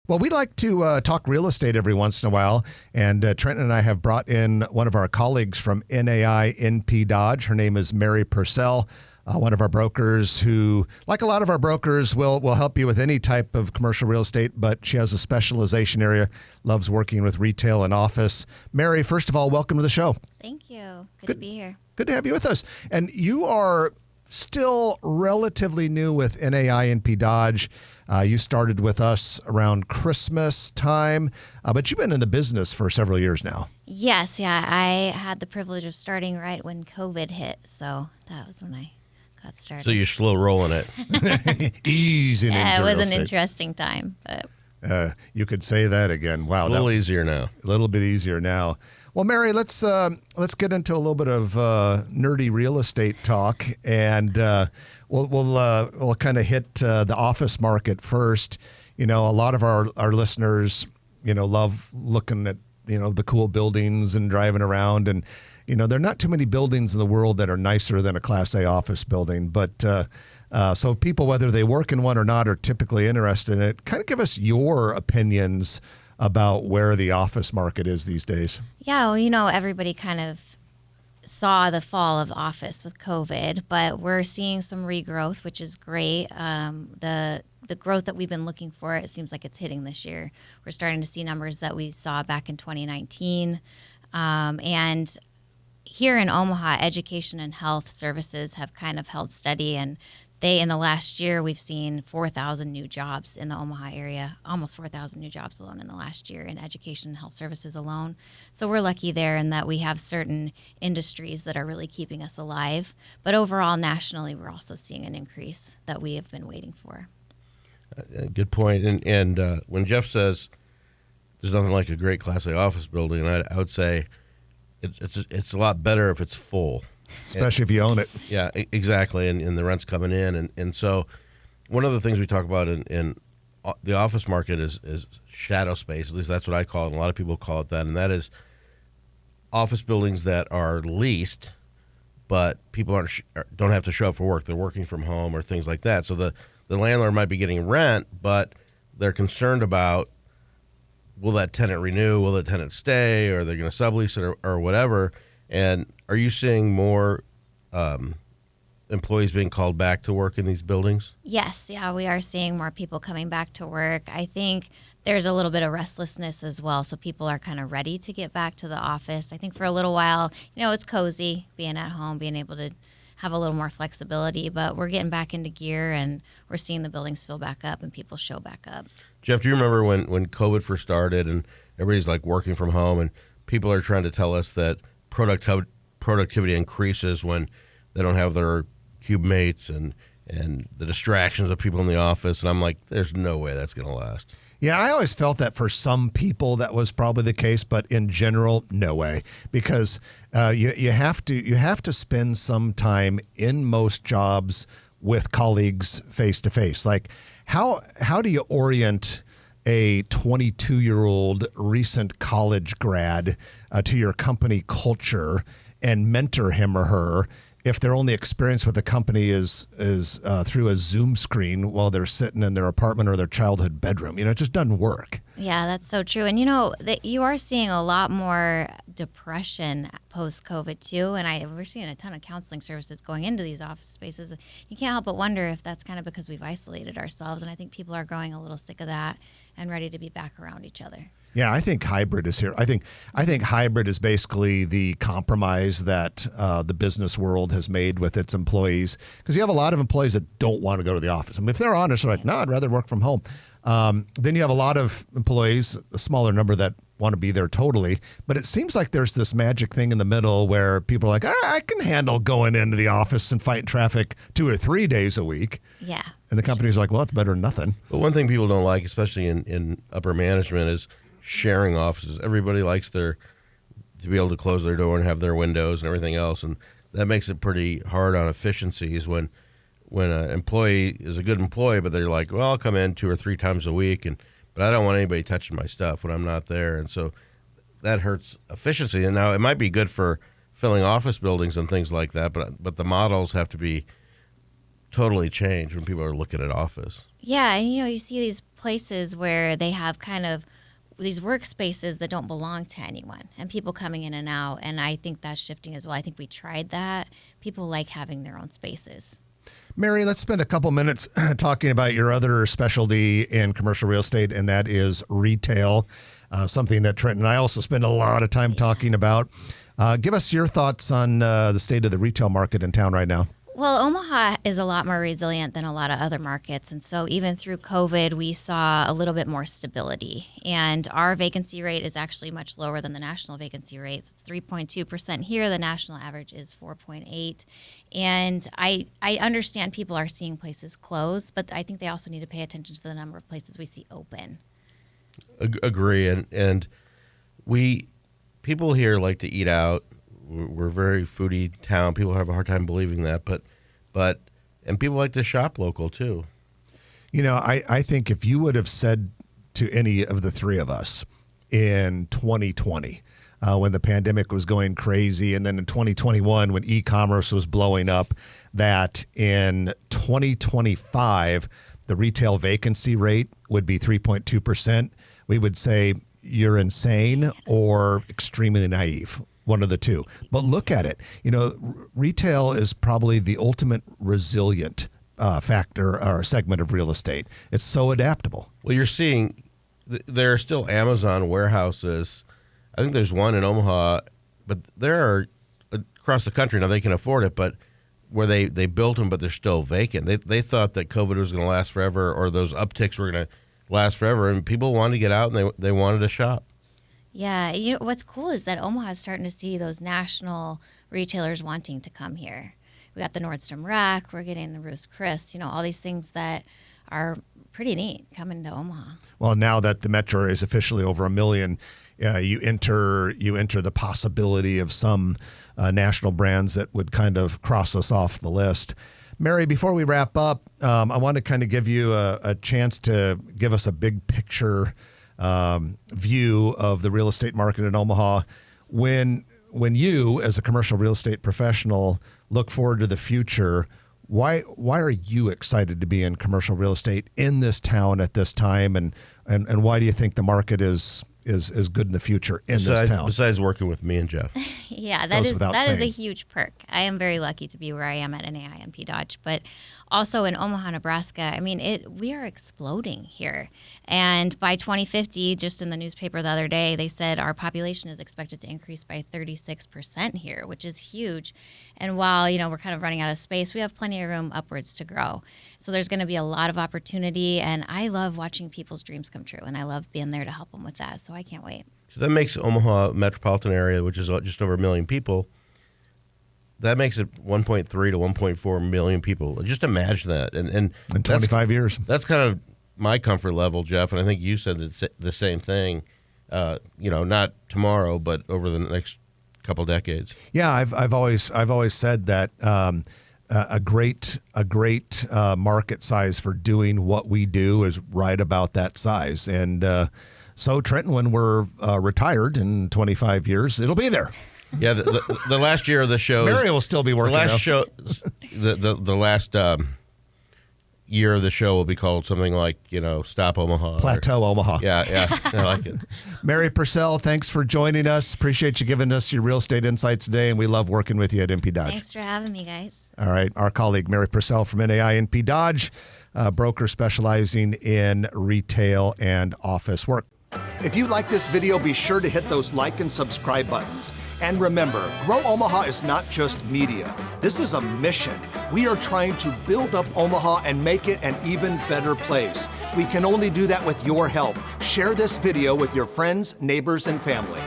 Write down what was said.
Well, we like to talk real estate every once in a while, and Trenton and I have brought in one of our colleagues from NAI NP Dodge. Her name is Mary Purcell, one of our brokers who, like a lot of our brokers, will help you with any type of commercial real estate, but she has a specialization area, loves working with retail and office. Mary, first of all, welcome to the show. Thank you. Good to be here. Good to have you with us. And you are still relatively new with NAI NP Dodge. You started with us around Christmas time, but you've been in the business for several years now. Yes, yeah. I had the privilege of starting right when COVID hit, so that was when I got started. So you're slow rolling it. Easy into it was real an estate. Interesting time. But You could say that again. Wow, A little easier now. A little bit easier now. Well, Mary, let's get into a little bit of nerdy real estate talk, and we'll kind of hit the office market first. You know, a lot of our listeners, love looking at the cool buildings and driving around, and there are not too many buildings in the world that are nicer than a Class A office building, but. So people, whether they work in one or not, are typically interested in it. Kind of give us your opinions about where the office market is these days. yeah, well, everybody kind of saw the fall of office with COVID, but we're seeing some regrowth, which is great. The growth that we've been looking for, it seems like it's hitting this year. We're starting to see numbers that we saw back in 2019. And here in Omaha, education and health services have kind of held steady, and in the last year, we've seen 4,000 new jobs in the Omaha area, almost 4,000 new jobs alone in the last year in education and health services alone. So we're lucky there in that we have certain industries that are really keeping us alive. But overall, nationally, we're also seeing an increase that we have been waiting for. Good point. And when Jeff says there's nothing like a great Class A office building, I would say it's a lot better if it's full. Especially if you own it. Yeah, exactly, and the rent's coming in. And so one of the things we talk about in the office market is shadow space. At least that's what I call it, and a lot of people call it that. And that is office buildings that are leased, but people don't have to show up for work. They're working from home or things like that. So the landlord might be getting rent, but they're concerned about, will that tenant renew? Will the tenant stay? Or they're going to sublease it or whatever. And are you seeing more employees being called back to work in these buildings? Yes, yeah, we are seeing more people coming back to work. I think there's a little bit of restlessness as well, so people are kind of ready to get back to the office. I think for a little while, it's cozy being at home, being able to have a little more flexibility, but we're getting back into gear and we're seeing the buildings fill back up and people show back up. Jeff, do you remember when COVID first started and everybody's like working from home and people are trying to tell us that productivity increases when they don't have their cube mates and the distractions of people in the office, and I'm like, there's no way that's going to last. Yeah, I always felt that for some people that was probably the case, but in general, no way, because you have to spend some time in most jobs with colleagues face to face. Like, how do you orient a 22-year-old recent college grad to your company culture and mentor him or her if their only experience with the company is through a Zoom screen while they're sitting in their apartment or their childhood bedroom? It just doesn't work. Yeah, that's so true. And that you are seeing a lot more depression post-COVID too. And we're seeing a ton of counseling services going into these office spaces. You can't help but wonder if that's kind of because we've isolated ourselves. And I think people are growing a little sick of that and ready to be back around each other. Yeah, I think hybrid is here. I think hybrid is basically the compromise that the business world has made with its employees, because you have a lot of employees that don't want to go to the office. I mean, if they're honest, they're like, no, I'd rather work from home. Then you have a lot of employees, a smaller number, that want to be there totally. But it seems like there's this magic thing in the middle where people are like, I can handle going into the office and fighting traffic 2 or 3 days a week. Yeah. And the company's like, well, it's better than nothing. But one thing people don't like, especially in upper management, is sharing offices. Everybody likes to be able to close their door and have their windows and everything else. And that makes it pretty hard on efficiencies when an employee is a good employee, but they're like, well, I'll come in 2 or 3 times a week, but I don't want anybody touching my stuff when I'm not there. And so that hurts efficiency. And now it might be good for filling office buildings and things like that, but the models have to be totally changed when people are looking at office. Yeah, and you see these places where they have kind of these workspaces that don't belong to anyone and people coming in and out. And I think that's shifting as well. I think we tried that. People like having their own spaces. Mary, let's spend a couple minutes talking about your other specialty in commercial real estate, and that is retail, something that Trent and I also spend a lot of time talking about. Give us your thoughts on the state of the retail market in town right now. Well, Omaha is a lot more resilient than a lot of other markets. And so even through COVID, we saw a little bit more stability. And our vacancy rate is actually much lower than the national vacancy rate. So it's 3.2% here. The national average is 4.8%. And I understand people are seeing places close, but I think they also need to pay attention to the number of places we see open. Agree. And people here like to eat out. We're a very foodie town. People have a hard time believing that, but people like to shop local too. I think if you would have said to any of the three of us in 2020, when the pandemic was going crazy, and then in 2021 when e-commerce was blowing up, that in 2025 the retail vacancy rate would be 3.2%, we would say you're insane or extremely naive. One of the two. But look at it. Retail is probably the ultimate resilient factor or segment of real estate. It's so adaptable. Well, you're seeing there are still Amazon warehouses. I think there's one in Omaha, but there are across the country. Now they can afford it, but where they built them, but they're still vacant. They thought that COVID was going to last forever, or those upticks were going to last forever, and people wanted to get out and they wanted to shop. Yeah, what's cool is that Omaha is starting to see those national retailers wanting to come here. We got the Nordstrom Rack, we're getting the Ruth's Chris, all these things that are pretty neat coming to Omaha. Well, now that the metro is officially over 1 million, you enter the possibility of some national brands that would kind of cross us off the list. Mary, before we wrap up, I want to kind of give you a chance to give us a big picture view of the real estate market in Omaha. When you, as a commercial real estate professional, look forward to the future, why are you excited to be in commercial real estate in this town at this time, and why do you think the market is good in the future this town? Besides working with me and Jeff. Yeah, that is a huge perk. I am very lucky to be where I am at NAI and P Dodge, but also in Omaha, Nebraska, we are exploding here. And by 2050, just in the newspaper the other day, they said our population is expected to increase by 36% here, which is huge. And while, we're kind of running out of space, we have plenty of room upwards to grow. So there's going to be a lot of opportunity, and I love watching people's dreams come true, and I love being there to help them with that. So I can't wait. So that makes Omaha metropolitan area, which is just over 1 million people, that makes it 1.3 to 1.4 million people. Just imagine that. And in 25 years. That's kind of my comfort level, Jeff, and I think you said the same thing, not tomorrow, but over the next couple decades. Yeah, I've always said that a great market size for doing what we do is right about that size. And so Trenton, when we're retired in 25 years, it'll be there. Yeah, the last year of the show, Mary will still be working. The last show, the last year of the show will be called something like Stop Omaha, Plateau Omaha. Yeah, I like it. Mary Purcell, thanks for joining us. Appreciate you giving us your real estate insights today, and we love working with you at NP Dodge. Thanks for having me, guys. All right, our colleague Mary Purcell from NAI NP Dodge, broker specializing in retail and office work. If you like this video, be sure to hit those like and subscribe buttons. And remember, Grow Omaha is not just media. This is a mission. We are trying to build up Omaha and make it an even better place. We can only do that with your help. Share this video with your friends, neighbors, and family.